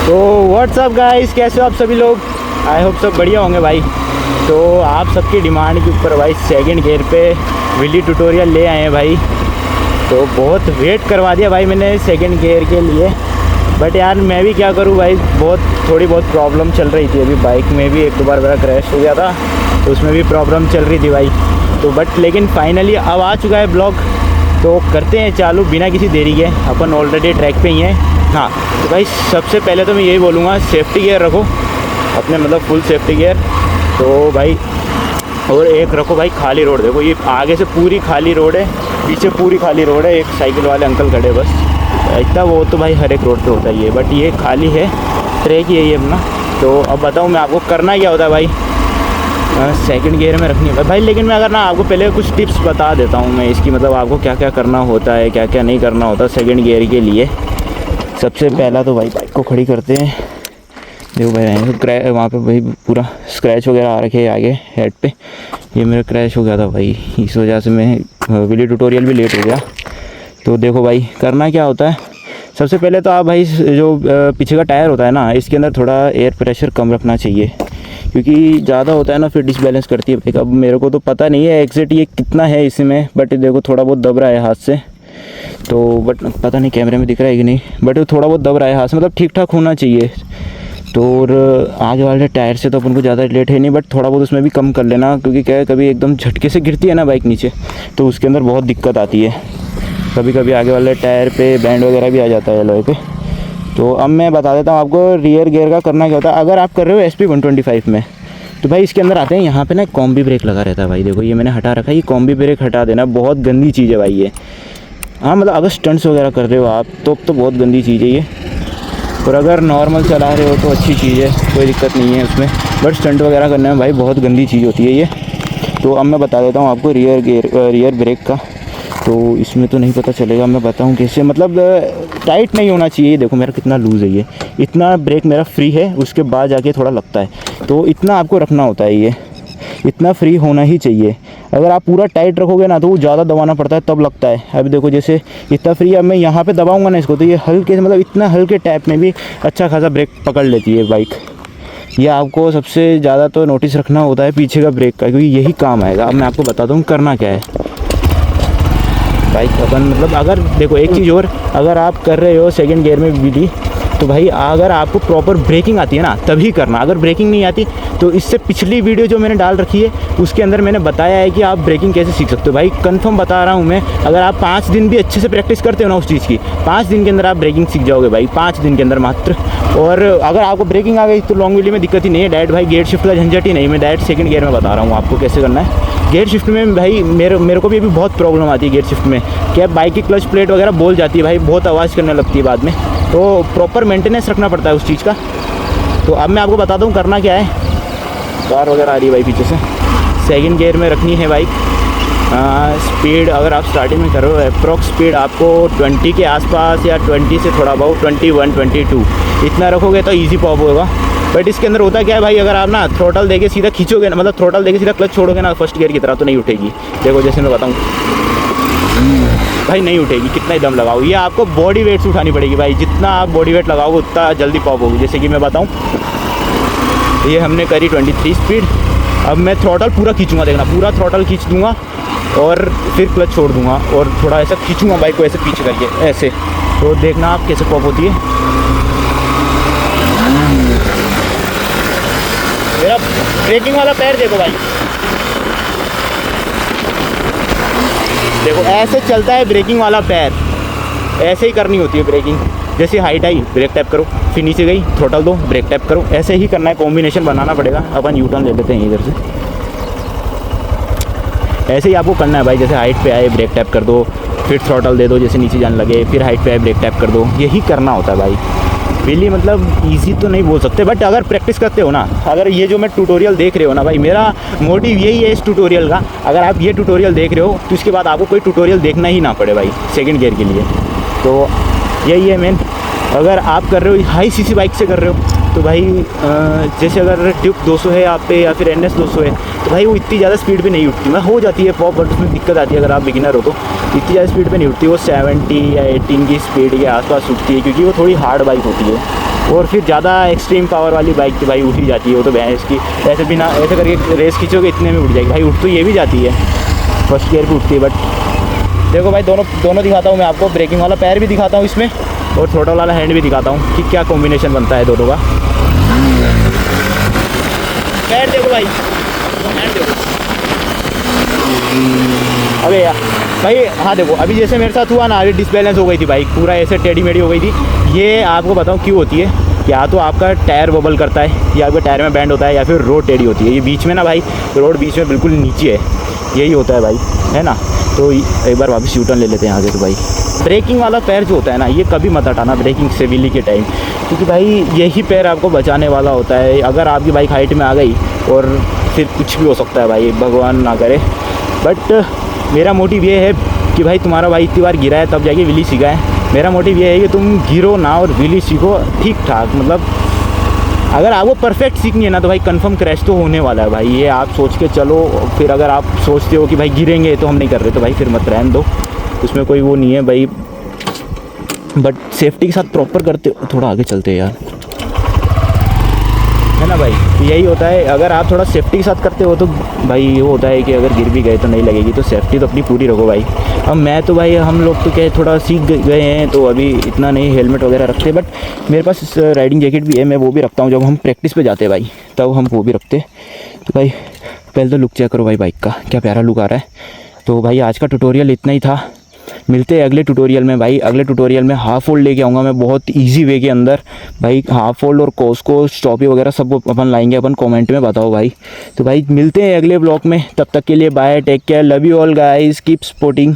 तो WhatsApp guys, कैसे हो आप सभी लोग? आई होप सब बढ़िया होंगे भाई। तो आप सबकी डिमांड के ऊपर भाई सेकंड गियर पे व्हीली ट्यूटोरियल ले आए हैं भाई। तो बहुत वेट करवा दिया भाई मैंने सेकंड गियर के लिए, बट यार मैं भी क्या करूं भाई, थोड़ी बहुत प्रॉब्लम चल रही थी। अभी बाइक में भी एक दो बार मेरा क्रैश हो गया था, तो उसमें भी प्रॉब्लम चल रही थी भाई। तो बट लेकिन फाइनली अब आ चुका है ब्लॉग, तो करते हैं चालू बिना किसी देरी के। अपन ऑलरेडी ट्रैक पे ही हैं। हाँ तो भाई सबसे पहले तो मैं यही बोलूँगा, सेफ्टी गियर रखो अपने, मतलब फुल सेफ्टी गियर। तो भाई और एक रखो भाई खाली रोड। देखो ये आगे से पूरी खाली रोड है, पीछे पूरी खाली रोड है। एक साइकिल वाले अंकल खड़े बस, इतना वो तो भाई हर एक रोड पे होता ही है, बट ये खाली है, ट्रैक ही है ये अपना। तो अब बताऊँ मैं आपको करना क्या होता है भाई। सेकंड गियर में रखनी है भाई। लेकिन मैं अगर ना आपको पहले कुछ टिप्स बता देता हूँ मैं इसकी, मतलब आपको क्या क्या करना होता है, क्या क्या नहीं करना होता सेकंड गियर के लिए। सबसे पहला तो भाई बाइक को खड़ी करते हैं। देखो भाई वहाँ पे भाई पूरा स्क्रैच वगैरह आ रखे है आगे हेड पे। ये मेरा क्रैश हो गया था भाई, इस वजह से मैं वीडियो ट्यूटोरियल भी लेट हो गया। तो देखो भाई करना क्या होता है, सबसे पहले तो आप भाई जो पीछे का टायर होता है ना, इसके अंदर थोड़ा एयर प्रेशर कम रखना चाहिए, क्योंकि ज़्यादा होता है ना फिर डिसबैलेंस करती है बाइक। अब मेरे को तो पता नहीं है एग्जैक्ट ये कितना है इसमें, बट देखो थोड़ा बहुत दब रहा है हाथ से। तो बट पता नहीं कैमरे में दिख रहा है कि नहीं, बट थोड़ा बहुत दब रहा है हाथ से, मतलब ठीक ठाक होना चाहिए। तो और आगे वाले टायर से तो अपन को ज़्यादा रिलेट है नहीं, बट थोड़ा बहुत उसमें भी कम कर लेना, क्योंकि क्या है कभी एकदम झटके से गिरती है ना बाइक नीचे, तो उसके अंदर बहुत दिक्कत आती है। कभी कभी आगे वाले टायर पे बैंड वगैरह भी आ जाता है एलॉय पे। तो अब मैं बता देता हूँ आपको रियर गियर का करना क्या होता है। अगर आप कर रहे हो SP 125 में, तो भाई इसके अंदर आते हैं, यहाँ पे ना कॉम्बी ब्रेक लगा रहता है भाई। देखो ये मैंने हटा रखा है, ये कॉम्बी ब्रेक हटा देना, बहुत गंदी चीज़ है भाई ये। हाँ मतलब अगर स्टंट्स वगैरह कर रहे हो आप तो बहुत गंदी चीज़ है ये। और अगर नॉर्मल चला रहे हो तो अच्छी चीज़ है, कोई दिक्कत नहीं है उसमें, बट स्टंट वगैरह करने में भाई बहुत गंदी चीज़ होती है ये। तो अब मैं बता देता हूँ आपको रियर ब्रेक का। तो इसमें तो नहीं पता चलेगा, मैं बताऊँ कैसे, मतलब टाइट नहीं होना चाहिए। देखो मेरा कितना लूज़ है ये, इतना ब्रेक मेरा फ्री है, उसके बाद जाके थोड़ा लगता है, तो इतना आपको रखना होता है, ये इतना फ्री होना ही चाहिए। अगर आप पूरा टाइट रखोगे ना तो वो ज़्यादा दबाना पड़ता है, तब लगता है। अभी देखो जैसे इतना फ्री, अब मैं यहाँ पे दबाऊंगा ना इसको, तो ये हल्के, मतलब इतना हल्के टैप में भी अच्छा खासा ब्रेक पकड़ लेती है बाइक। ये आपको सबसे ज़्यादा तो नोटिस रखना होता है पीछे का ब्रेक का, क्योंकि यही काम आएगा। अब मैं आपको बताता हूँ करना क्या है बाइक अपन, मतलब अगर देखो एक चीज़ और, अगर आप कर रहे हो सेकंड गियर में व्हीली, तो भाई अगर आपको प्रॉपर ब्रेकिंग आती है ना तभी करना। अगर ब्रेकिंग नहीं आती तो इससे पिछली वीडियो जो मैंने डाल रखी है उसके अंदर मैंने बताया है कि आप ब्रेकिंग कैसे सीख सकते हो। भाई कंफर्म बता रहा हूँ मैं, अगर आप 5 दिन भी अच्छे से प्रैक्टिस करते हो ना उस चीज़ की, 5 दिन के अंदर आप ब्रेकिंग सीख जाओगे भाई, 5 दिन के अंदर मात्र। और अगर आपको ब्रेकिंग आ गई तो लॉन्ग व्हीली में दिक्कत ही नहीं है, डायरेक्ट भाई गेयर शिफ्ट का झंझट ही नहीं। मैं डायरेक्ट सेकंड गियर में बता रहा हूँ आपको कैसे करना है। गेयर शिफ्ट में भाई मेरे को भी अभी बहुत प्रॉब्लम आती है गेयर शिफ्ट में, क्या बाइक की क्लच प्लेट वगैरह बोल जाती है भाई, बहुत आवाज़ करने लगती है बाद में, तो प्रॉपर मेंटेनेंस रखना पड़ता है उस चीज़ का। तो अब मैं आपको बताता हूँ करना क्या है। कार वगैरह आ रही है भाई पीछे से। सेकंड गियर में रखनी है बाइक। स्पीड अगर आप स्टार्टिंग में करो, अप्रॉक्स स्पीड आपको 20 के आसपास या 20 से थोड़ा बहुत 21, 22 इतना रखोगे तो ईजी पॉप होगा। बट इसके अंदर होता क्या है भाई, अगर आप ना थ्रोटल देके सीधा खींचोगे ना, मतलब थ्रोटल देके सीधा क्लच छोड़ोगे ना फर्स्ट गियर की तरह, तो नहीं उठेगी। देखो जैसे मैं बताऊँ भाई, नहीं उठेगी, कितना ही दम लगाओ। ये आपको बॉडी वेट से उठानी पड़ेगी भाई, जितना आप बॉडी वेट लगाओगे उतना जल्दी पॉप होगी। जैसे कि मैं बताऊँ, ये हमने करी 23 स्पीड। अब मैं थ्रोटल पूरा खींचूंगा, देखना पूरा थ्रोटल खींच दूंगा और फिर क्लच छोड़ दूंगा और थोड़ा ऐसा खींचूंगा बाइक को ऐसे पीछे करके ऐसे। तो देखना आप कैसे पॉप होती है। मेरा ब्रेकिंग वाला पैर देखो भाई, देखो ऐसे चलता है ब्रेकिंग वाला पैर, ऐसे ही करनी होती है ब्रेकिंग। जैसे हाइट आई ब्रेक टैप करो, फिर नीचे गई थ्रोटल दो, ब्रेक टैप करो, ऐसे ही करना है, कॉम्बिनेशन बनाना पड़ेगा। अपन यू टर्न ले लेते हैं इधर से, ऐसे ही आपको करना है भाई। जैसे हाइट पे आए ब्रेक टैप कर दो, फिर थ्रोटल दे दो, जैसे नीचे जाने लगे, फिर हाइट पे आए ब्रेक टैप कर दो, यही करना होता है भाई। रियली मतलब इजी तो नहीं बोल सकते, बट अगर प्रैक्टिस करते हो ना, अगर ये जो मैं ट्यूटोरियल देख रहे हो ना भाई, मेरा मोटिव यही है इस ट्यूटोरियल का, अगर आप ये ट्यूटोरियल देख रहे हो तो इसके बाद आपको कोई ट्यूटोरियल देखना ही ना पड़े भाई सेकंड गियर के लिए। तो यही है मेन। अगर आप कर रहे हो हाई सीसी बाइक से कर रहे हो तो भाई जैसे अगर ट्यूब 200 है आप पे या फिर NS 200 है तो भाई वो इतनी ज़्यादा स्पीड पे नहीं उठती, हो जाती है पॉप, बट उसमें दिक्कत आती है अगर आप बिगिनर हो तो इतनी ज़्यादा स्पीड पे नहीं उठती, वो 70 या 18 की स्पीड के आसपास उठती है क्योंकि वो थोड़ी हार्ड बाइक होती है। और फिर ज़्यादा एक्सट्रीम पावर वाली बाइक तो भाई उठ ही जाती है, वो तो भैंस की ऐसे बिना ऐसे करके रेस खींचोगे इतने में उठ जाएगी भाई, उठ तो ये भी जाती है, फर्स्ट गियर पर उठती है। बट देखो भाई दोनों दिखाता हूँ मैं आपको, ब्रेकिंग वाला पैर भी दिखाता हूँ इसमें और थ्रोटल वाला हैंड भी दिखाता हूँ कि क्या कॉम्बिनेशन बनता है दोनों का। पैर देखो भाई, हैंड देखो। अबे यार भाई, हाँ देखो अभी जैसे मेरे साथ हुआ ना, अभी डिसबैलेंस हो गई थी बाइक, पूरा ऐसे टेढ़ी मेढ़ी हो गई थी। ये आपको बताऊँ क्यों होती है, या तो आपका टायर वबल करता है या आपके टायर में बैंड होता है या फिर रोड टेढ़ी होती है। ये बीच में ना भाई, रोड बीच में बिल्कुल नीचे है, यही होता है भाई, है ना। तो एक बार वापस यूटर्न ले लेते हैं आगे। तो भाई ब्रेकिंग वाला पैर जो होता है ना, ये कभी मत हटाना ब्रेकिंग से व्हीली के टाइम, क्योंकि भाई यही पैर आपको बचाने वाला होता है। अगर आपकी बाइक हाइट में आ गई और फिर कुछ भी हो सकता है भाई, भगवान ना करे। बट मेरा मोटिव ये है कि भाई तुम्हारा भाई इतनी बार गिरा है तब जाके व्हीली सीखा है। मेरा मोटिव ये है कि तुम गिरो ना और व्हीली सीखो ठीक ठाक। मतलब अगर आपको परफेक्ट सीखनी है ना तो भाई कंफर्म क्रैश तो होने वाला है भाई, ये आप सोच के चलो। फिर अगर आप सोचते हो कि भाई गिरेंगे तो हम नहीं कर रहे, तो भाई फिर मत रहने दो, उसमें कोई वो नहीं है भाई। बट सेफ्टी के साथ प्रॉपर करते, थोड़ा आगे चलते हैं यार, है ना भाई। यही होता है, अगर आप थोड़ा सेफ्टी के साथ करते हो तो भाई ये होता है कि अगर गिर भी गए तो नहीं लगेगी, तो सेफ्टी तो अपनी पूरी रखो भाई। अब मैं तो भाई, हम लोग तो क्या थोड़ा सीख गए हैं तो अभी इतना नहीं हेलमेट वगैरह रखते, बट मेरे पास राइडिंग जैकेट भी है, मैं वो भी रखता हूँ। जब हम प्रैक्टिस पे जाते हैं भाई तब हम वो भी रखते। तो भाई पहले तो लुक चेक करो भाई, बाइक का क्या प्यारा लुक आ रहा है। तो भाई आज का ट्यूटोरियल इतना ही था, मिलते हैं अगले ट्यूटोरियल में भाई। अगले ट्यूटोरियल में हाफ फोल्ड लेके आऊँगा मैं बहुत इजी वे के अंदर भाई। हाफ फोल्ड और कोस्को स्टॉपी वगैरह सब अपन लाएंगे, अपन कमेंट में बताओ भाई। तो भाई मिलते हैं अगले ब्लॉग में, तब तक के लिए bye, take care, love you all guys, keep supporting.